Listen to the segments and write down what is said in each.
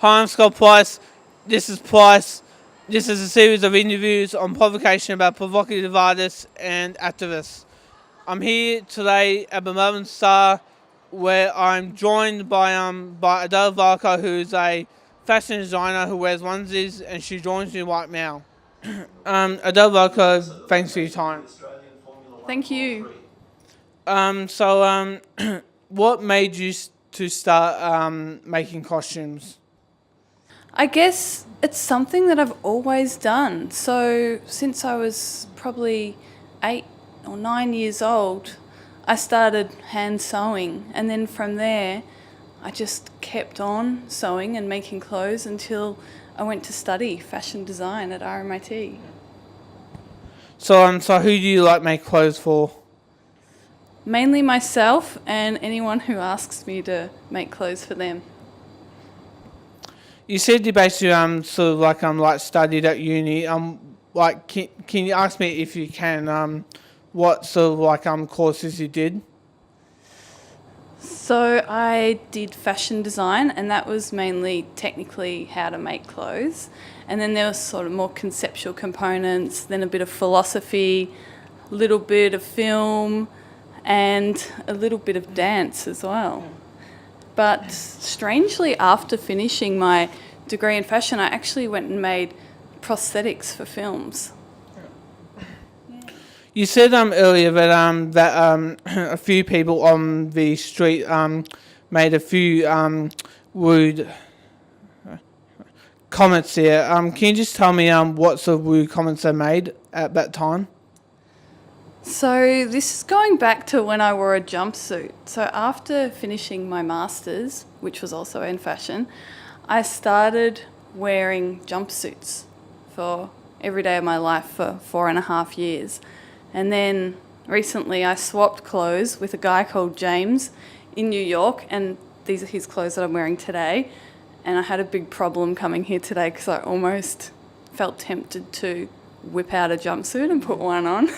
Hi, I'm Scott Price. This is Price. This is a series of interviews on provocation about provocative artists and activists. I'm here today at the Melbourne Star, where I'm joined by Adele Varcoe, who's a fashion designer who wears onesies, and she joins me right now. Adele Varcoe, thanks for your time. Thank you. So, what made you to start making costumes? I guess it's something that I've always done. So, since I was probably 8 or 9 years old, I started hand sewing. And then from there, I just kept on sewing and making clothes until I went to study fashion design at RMIT. So who do you like make clothes for? Mainly myself and anyone who asks me to make clothes for them. You said you basically sort of like studied at uni. Like can you ask me if you can what sort of courses you did? So I did fashion design, and that was mainly technically how to make clothes. And then there was sort of more conceptual components, then a bit of philosophy, a little bit of film, and a little bit of dance as well. But strangely, after finishing my degree in fashion, I actually went and made prosthetics for films. You said earlier that a few people on the street made a few rude comments here. Can you just tell me what sort of rude comments they made at that time? So this is going back to when I wore a jumpsuit. So after finishing my master's, which was also in fashion, I started wearing jumpsuits for every day of my life for 4.5 years. And then recently I swapped clothes with a guy called James in New York, and these are his clothes that I'm wearing today. And I had a big problem coming here today because I almost felt tempted to whip out a jumpsuit and put one on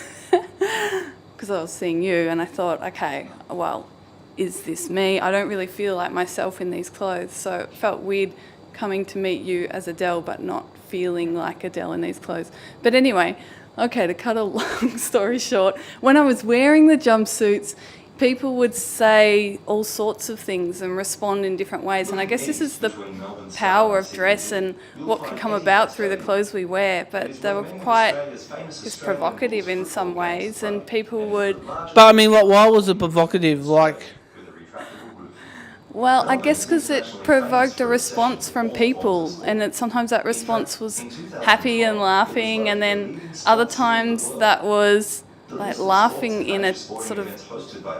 because I was seeing you, and I thought, okay, well, is this me? I don't really feel like myself in these clothes, so it felt weird coming to meet you as Adele but not feeling like Adele in these clothes. But anyway, okay, to cut a long story short, when I was wearing the jumpsuits, people would say all sorts of things and respond in different ways. And I guess this is the power of dress and what can come about through the clothes we wear. But they were quite just provocative in some ways, and people would... But I mean, why was it provocative? Well, I guess because it provoked a response from people, and sometimes that response was happy and laughing, and then other times that was like laughing in a sort of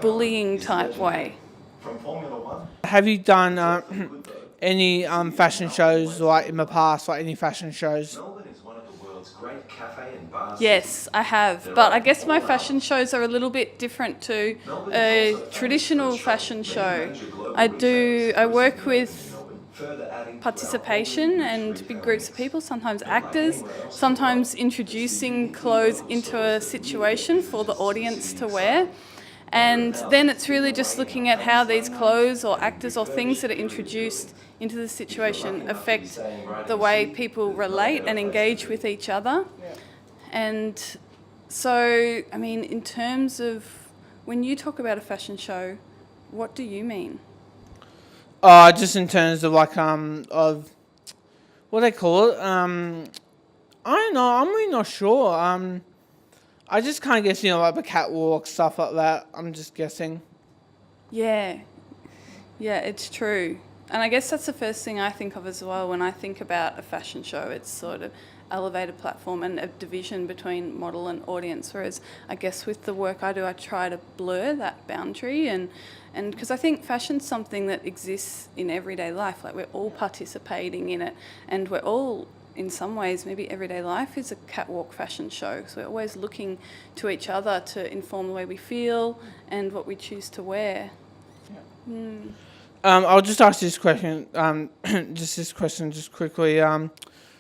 bullying type way. Have you done any fashion shows like in the past, like any fashion shows? Yes, I have. But I guess my fashion shows are a little bit different to a traditional fashion show. I work with participation and big groups of people, sometimes actors, sometimes introducing clothes into a situation for the audience to wear. And then it's really just looking at how these clothes or actors or things that are introduced into the situation affect the way people relate and engage with each other. And so, I mean, in terms of when you talk about a fashion show, what do you mean? Just in terms of of what they call it. I don't know. I'm really not sure. I just kind of guess like the catwalk stuff like that. I'm just guessing. Yeah, it's true. And I guess that's the first thing I think of as well when I think about a fashion show. It's sort of elevated platform and a division between model and audience. Whereas I guess with the work I do, I try to blur that boundary, and because I think fashion's something that exists in everyday life. Like, we're all participating in it, and we're all, in some ways, maybe everyday life is a catwalk fashion show. So we're always looking to each other to inform the way we feel and what we choose to wear. I'll just ask this question. Just quickly.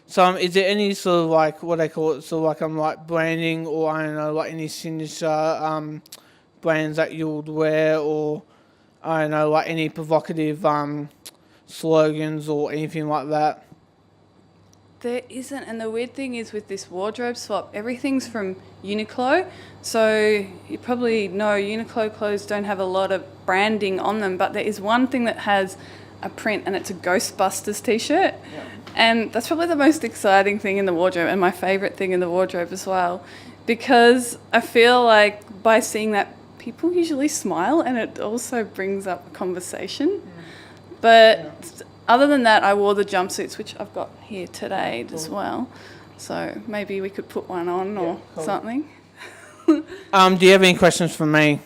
So, is there any sort of what they call it, sort of like branding, or I don't know, like any signature brands that you would wear, or I don't know, like any provocative slogans or anything like that? There isn't, and the weird thing is with this wardrobe swap, everything's from Uniqlo. So you probably know Uniqlo clothes don't have a lot of branding on them, but there is one thing that has a print, and it's a Ghostbusters t-shirt. Yeah. And that's probably the most exciting thing in the wardrobe, and my favourite thing in the wardrobe as well, because I feel like by seeing that, people usually smile, and it also brings up a conversation. But other than that, I wore the jumpsuits, which I've got here today as well. So maybe we could put one on or something. Do you have any questions for me?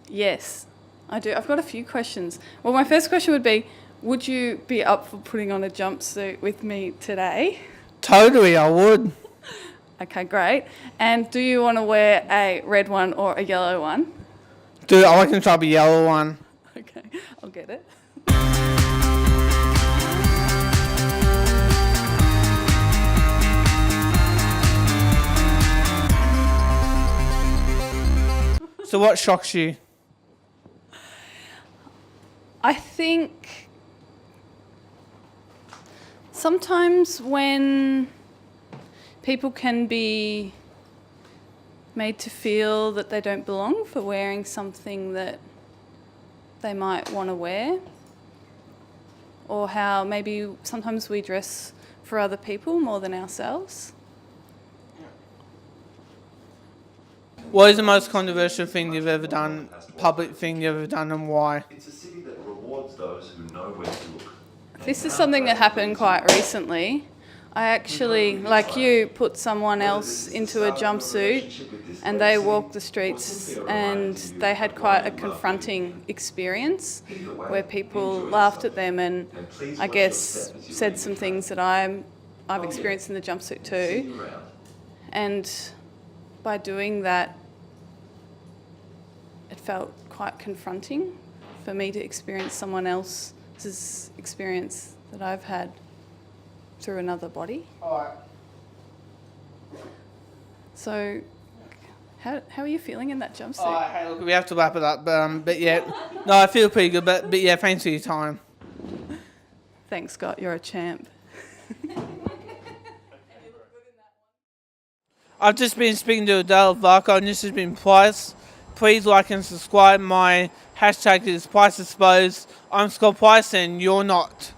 Yes, I do. I've got a few questions. Well, my first question would be, would you be up for putting on a jumpsuit with me today? Totally, I would. Okay, great. And do you want to wear a red one or a yellow one? Dude, I reckon try the yellow one. Okay, I'll get it. So what shocks you? I think sometimes when people can be made to feel that they don't belong for wearing something that they might want to wear, or how maybe sometimes we dress for other people more than ourselves. What is the most controversial thing you've ever done, public thing you've ever done, and why? It's a city that rewards those who know where to look. This is something that happened quite recently. I actually, like you, put someone else into a jumpsuit and they walked the streets, and they had quite a confronting experience where people laughed at them and I guess said some things that I've experienced in the jumpsuit too. And by doing that, it felt quite confronting for me to experience someone else's experience that I've had through another body. Alright. So, how are you feeling in that jumpsuit? Alright, hey, look, we have to wrap it up, but yeah. No, I feel pretty good, but yeah, thanks for your time. Thanks, Scott, you're a champ. I've just been speaking to Adele Varcoe, and this has been Price. Please like and subscribe. My hashtag is PriceExposed. I'm Scott Price, and you're not.